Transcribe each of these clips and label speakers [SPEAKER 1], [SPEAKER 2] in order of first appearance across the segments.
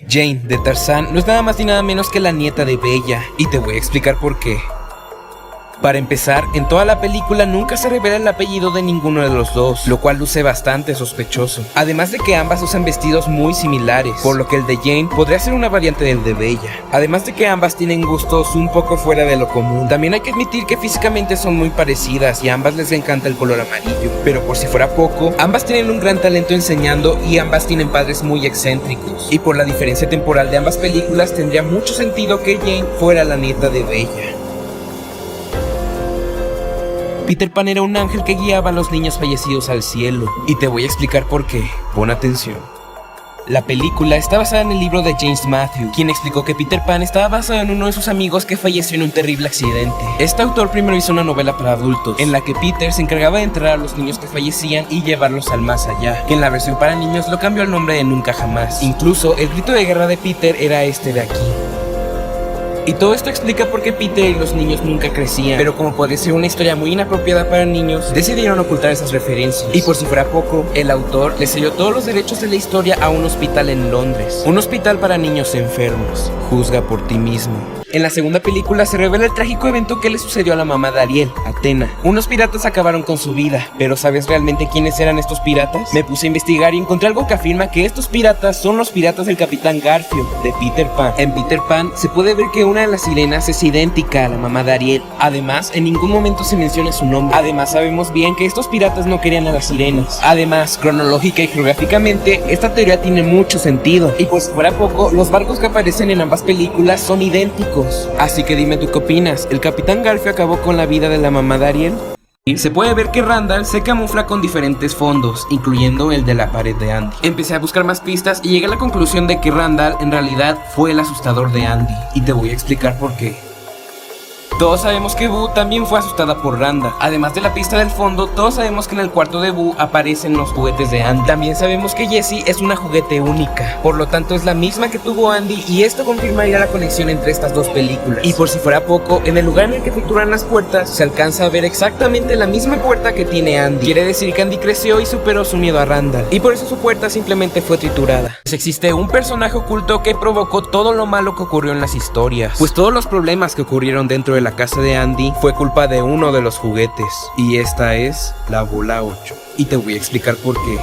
[SPEAKER 1] Jane, de Tarzán, no es nada más ni nada menos que la nieta de Bella, y te voy a explicar por qué. Para empezar, en toda la película nunca se revela el apellido de ninguno de los dos, lo cual luce bastante sospechoso. Además de que ambas usan vestidos muy similares, por lo que el de Jane podría ser una variante del de Bella. Además de que ambas tienen gustos un poco fuera de lo común. También hay que admitir que físicamente son muy parecidas y a ambas les encanta el color amarillo. Pero por si fuera poco, ambas tienen un gran talento enseñando y ambas tienen padres muy excéntricos. Y por la diferencia temporal de ambas películas tendría mucho sentido que Jane fuera la nieta de Bella. Peter Pan era un ángel que guiaba a los niños fallecidos al cielo, y te voy a explicar por qué. Pon atención. La película está basada en el libro de James Matthew, quien explicó que Peter Pan estaba basado en uno de sus amigos que falleció en un terrible accidente. Este autor primero hizo una novela para adultos, en la que Peter se encargaba de enterrar a los niños que fallecían y llevarlos al más allá, que en la versión para niños lo cambió al nombre de Nunca Jamás. Incluso el grito de guerra de Peter era este de aquí. Y todo esto explica por qué Peter y los niños nunca crecían, pero como podría ser una historia muy inapropiada para niños, decidieron ocultar esas referencias. Y por si fuera poco, el autor le cedió todos los derechos de la historia a un hospital en Londres, un hospital para niños enfermos. Juzga por ti mismo. En la segunda película se revela el trágico evento que le sucedió a la mamá de Ariel, Athena. Unos piratas acabaron con su vida, pero ¿sabes realmente quiénes eran estos piratas? Me puse a investigar y encontré algo que afirma que estos piratas son los piratas del Capitán Garfio, de Peter Pan. En Peter Pan se puede ver que una de las sirenas es idéntica a la mamá de Ariel. Además, en ningún momento se menciona su nombre. Además, sabemos bien que estos piratas no querían a las sirenas. Además, cronológica y geográficamente, esta teoría tiene mucho sentido. Y por si fuera poco, los barcos que aparecen en ambas películas son idénticos. Así que dime tú qué opinas, ¿el Capitán Garfio acabó con la vida de la mamá de Ariel? Se puede ver que Randall se camufla con diferentes fondos, incluyendo el de la pared de Andy. Empecé a buscar más pistas y llegué a la conclusión de que Randall en realidad fue el asustador de Andy, y te voy a explicar por qué. Todos sabemos que Boo también fue asustada por Randall. Además de la pista del fondo, todos sabemos que en el cuarto de Boo aparecen los juguetes de Andy. También sabemos que Jessie es una juguete única, por lo tanto es la misma que tuvo Andy, y esto confirmaría la conexión entre estas dos películas. Y por si fuera poco, en el lugar en el que figuran las puertas, se alcanza a ver exactamente la misma puerta que tiene Andy. Quiere decir que Andy creció y superó su miedo a Randall, y por eso su puerta simplemente fue triturada. Pues existe un personaje oculto que provocó todo lo malo que ocurrió en las historias, pues todos los problemas que ocurrieron dentro de la casa de Andy fue culpa de uno de los juguetes, y esta es la bola 8. Y te voy a explicar por qué.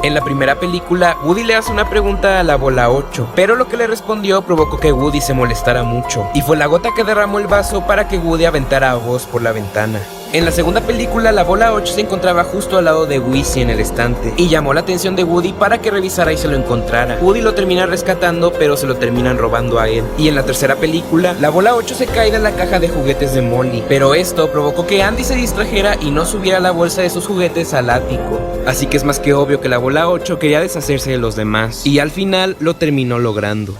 [SPEAKER 1] En la primera película, Woody le hace una pregunta a la bola 8, pero lo que le respondió provocó que Woody se molestara mucho, y fue la gota que derramó el vaso para que Woody aventara a Buzz por la ventana. En la segunda película, la bola 8 se encontraba justo al lado de Wizzy en el estante, y llamó la atención de Woody para que revisara y se lo encontrara. Woody lo termina rescatando, pero se lo terminan robando a él. Y en la tercera película, la bola 8 se cae de la caja de juguetes de Molly, pero esto provocó que Andy se distrajera y no subiera la bolsa de sus juguetes al ático. Así que es más que obvio que la bola 8 quería deshacerse de los demás, y al final lo terminó logrando.